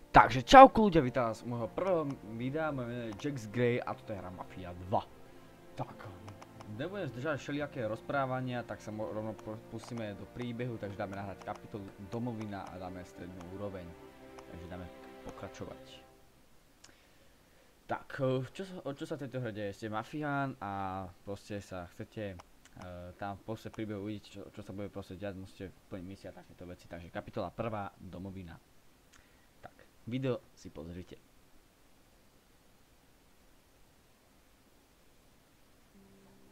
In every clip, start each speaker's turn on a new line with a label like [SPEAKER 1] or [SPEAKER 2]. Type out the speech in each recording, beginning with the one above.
[SPEAKER 1] Takže čauku ľudia, vítam vás u môjho prvého videa, moje meno je Jax Grey a toto je hra Mafia 2. Tak, nebudem zdržať všelijaké rozprávania, tak sa rovno pustíme do príbehu, takže dáme nahrať kapitolu Domovina a dáme strednú úroveň. Takže dáme pokračovať. Tak, o čo sa v tejto hre deje? Ste mafián a proste sa chcete tam v poste príbehu uvidieť, čo sa bude proste diať, musíte plniť misia a takéto veci. Takže kapitola 1, Domovina. Video si pozrite.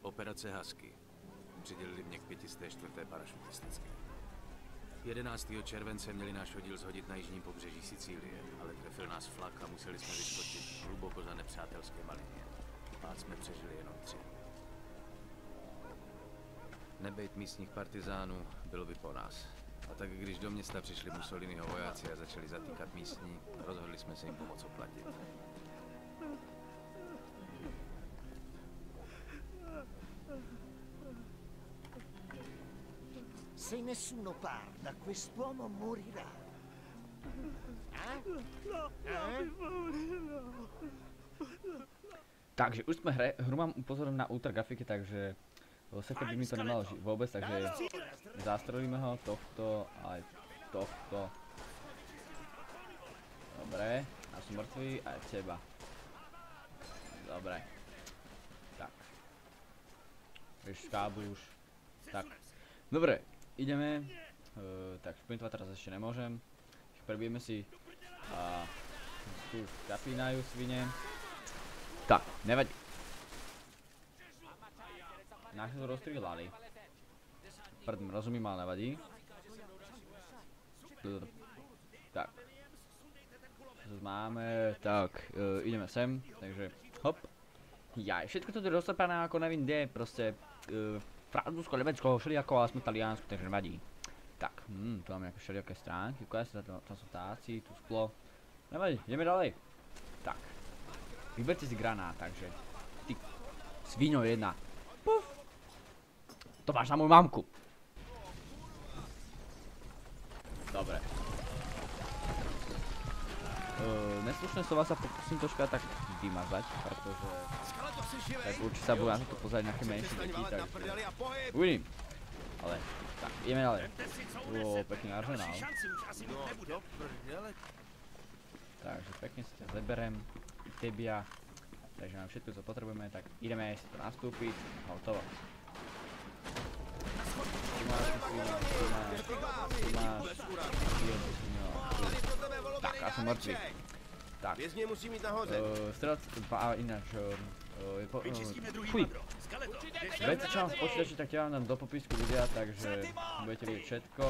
[SPEAKER 2] Operace Husky. Přidělili mě k 504. parašutistické. 11. července měli náš oddíl zhodit na jižním pobřeží Sicílie, ale trefil nás flak a museli jsme vyskočit hluboko za nepřátelské linie. Pád jsme přežili jenom 3. Nebejt místních partizánů, bylo by po nás. A tak když do města přišli Mussoliniho vojáci a začali zatýkat místní, rozhodli jsme se jim pomoct oplatit.
[SPEAKER 3] Se nessuno parla, quest'uomo morirà.
[SPEAKER 1] Takže už sme hru mám upozorniť na ultra grafiky, takže Seke by mi to nemalo vôbec, takže zastrelíme ho, tohto, aj tohto. Dobre, a som mŕtvý, aj teba. Dobre. Tak. Vieš, káblu už. Tak. Dobre, ideme. Tak, šprintovať teraz ešte nemôžem. Prebijeme si. A tu zapínajú svine. Tak, nevadí. Naši to rozstrieľali. Prdm, rozumím, ale nevadí. Tak. Čo tu máme? Tak, ideme sem, takže hop. Jaj, všetko toto je roztrpané ako nevím kde, proste Francúzsko, Nemecko, všelijako, ale sme Taliansku, takže nevadí. Tak, tu máme nejaké všelijaké stránky, ukážte sa, tam sú táci, tu sklo. Nevadí, ideme ďalej. Tak. Vyberte si granát, takže ty sviňo jedna. Puf. To máš na moju mamku. Dobre. Neslušné slova sa pokúsim troška tak vymazať, pretože tak určite sa budú na to pozerať nejaké menšie deti, takže uvidím. Ale, tak, ideme ďalej. Pekný arzenál. Takže pekne si ťa zeberem, tebia. Takže mám všetko, co potrebujeme, tak ideme si to nastúpiť a hotovo. Tu máš, tak, ja som mŕtvý. Tak. Strelec, ináč, fuj. Veci, čo mám v počítači, tak ja vám dám do popisku videa, takže budete vidieť všetko.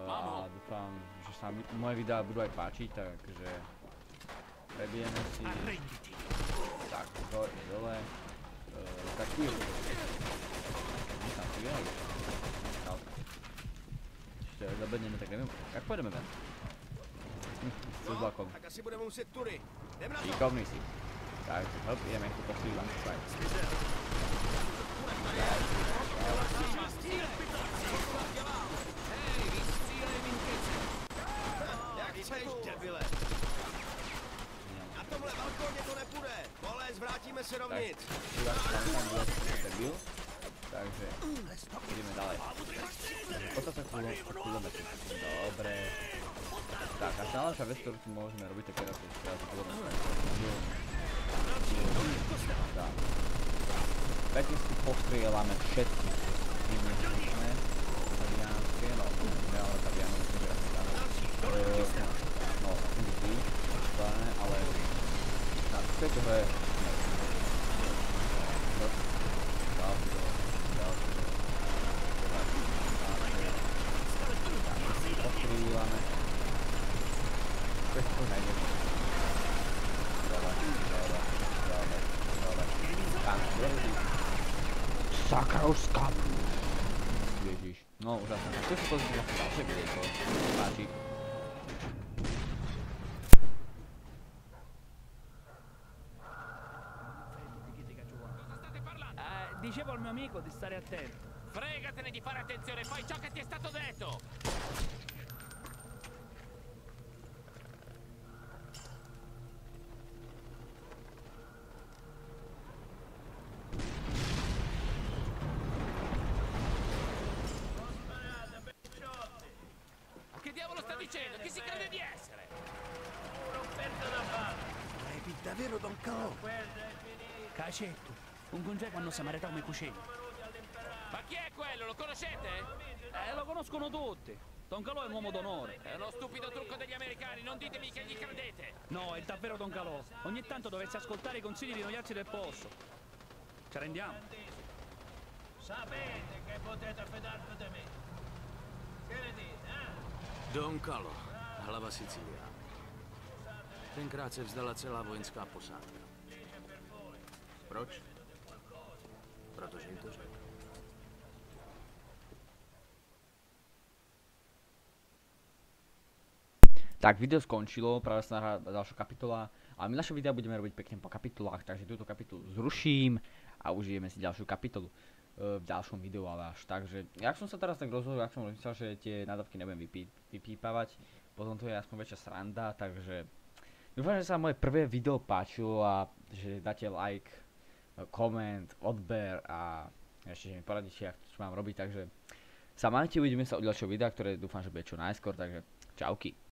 [SPEAKER 1] A dúfam, že sa moje videá budú aj páčiť, takže prebijeme si. Tak, dole. Tak tu je. Ešte zabedneme, tak neviem, jak pôjdeme ven? S vlakom. Šikovný si. Takže hop, ideme ich tu posíľať.
[SPEAKER 4] Na tomhle balkóně to nepůjde. Polez, vrátíme se dovnitř.
[SPEAKER 1] Takže ideme ďalej. Postav sa kilometry. Dobre. Tak, a najlepšia vec, ktorú tu môžeme robiť, tak teraz je kilometry. Tak. Pekne si postrieľame všetky. Nemôžeme. Talianské, no, ale talianské, no, fungujú, ale tak, v tejto hre postrieľame všetko najlepšie. Dole. Tak, dobrý. Sakrovská. Ježiš. No, úžasné. Chceš si pozrieť na ďalšie videjko? Páči.
[SPEAKER 5] Dicevo al mio amico di stare attento.
[SPEAKER 6] Fregatene di fare attenzione, fai ciò che ti è stato detto!
[SPEAKER 2] dicendo? Chi si crede di essere?
[SPEAKER 3] Repi davvero Don Calò?
[SPEAKER 5] Cacetto, un congeco quando si maritava i cucini.
[SPEAKER 2] Ma chi è quello? Lo conoscete?
[SPEAKER 5] Lo conoscono tutti. Don Calò è un uomo d'onore.
[SPEAKER 2] È uno stupido trucco degli americani, non ditemi che gli credete!
[SPEAKER 5] No, è davvero Don Calò. Ogni tanto dovresti ascoltare i consigli di noi altri del posto. Ci rendiamo?
[SPEAKER 6] Sapete che potete fidarvi di me. Che ne dite, eh?
[SPEAKER 2] Don Calò, hlava Sicília. Tenkrát se vzdala celá vojenská posádka. Proč? Protože jim to řekl.
[SPEAKER 1] Tak, video skončilo, práve sa nahrá ďalšia kapitola, ale my naše videa budeme robiť pekne po kapitolách, takže túto kapitolu zruším a užijeme si ďalšiu kapitolu v ďalšom videu, ale až tak, že jak som sa teraz tak rozhodol, jak som myslel, že tie nadávky nebudem vypípavať, potom to je aspoň väčšia sranda, takže dúfam, že sa moje prvé video páčilo a že dáte like, koment, odber a ešte, že mi poradíte, čo mám robiť, takže sa majte, uvidíme sa u ďalšieho videa, ktoré dúfam, že bude čo najskôr, takže čauky.